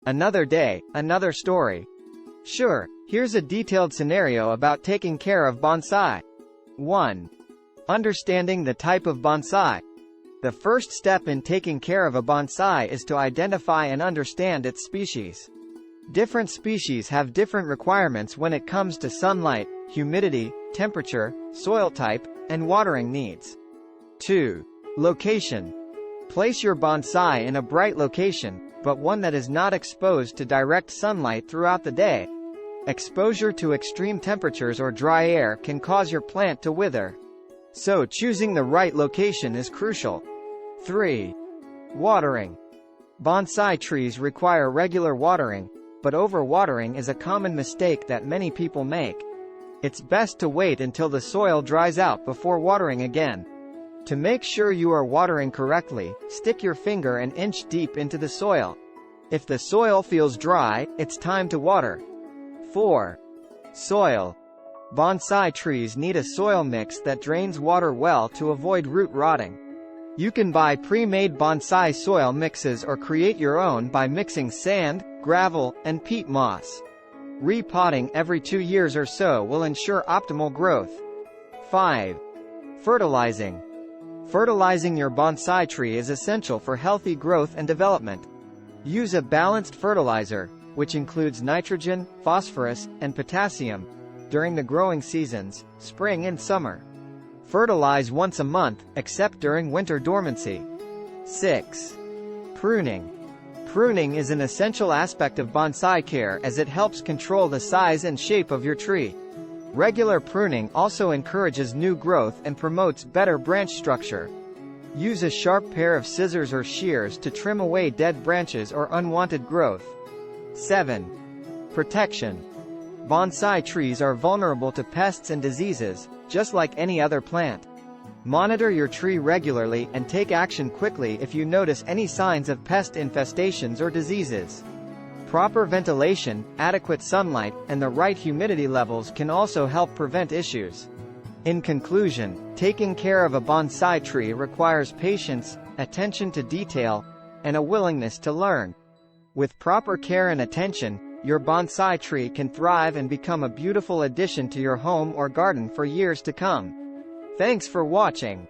Another day, another story. Sure, here's a detailed scenario about taking care of bonsai. 1. Understanding the type of bonsai. The first step in taking care of a bonsai is to identify and understand its species. Different species have different requirements when it comes to sunlight, humidity, temperature, soil type, and watering needs. 2. Location. Place your bonsai in a bright location, but one that is not exposed to direct sunlight throughout the day. Exposure to extreme temperatures or dry air can cause your plant to wither. So choosing the right location is crucial. 3. Watering. Bonsai trees require regular watering, but overwatering is a common mistake that many people make. It's best to wait until the soil dries out before watering again. To make sure you are watering correctly, stick your finger an inch deep into the soil. If the soil feels dry, it's time to water. 4. Soil. Bonsai trees need a soil mix that drains water well to avoid root rotting. You can buy pre-made bonsai soil mixes or create your own by mixing sand, gravel, and peat moss. Repotting every 2 years or so will ensure optimal growth. 5. Fertilizing. Fertilizing your bonsai tree is essential for healthy growth and development. Use a balanced fertilizer, which includes nitrogen, phosphorus, and potassium, during the growing seasons, spring and summer. Fertilize once a month, except during winter dormancy. 6. Pruning. Pruning is an essential aspect of bonsai care as it helps control the size and shape of your tree. Regular pruning also encourages new growth and promotes better branch structure. Use a sharp pair of scissors or shears to trim away dead branches or unwanted growth. 7. Protection. Bonsai trees are vulnerable to pests and diseases, just like any other plant. Monitor your tree regularly and take action quickly if you notice any signs of pest infestations or diseases. Proper ventilation, adequate sunlight, and the right humidity levels can also help prevent issues. In conclusion, taking care of a bonsai tree requires patience, attention to detail, and a willingness to learn. With proper care and attention, your bonsai tree can thrive and become a beautiful addition to your home or garden for years to come. Thanks for watching.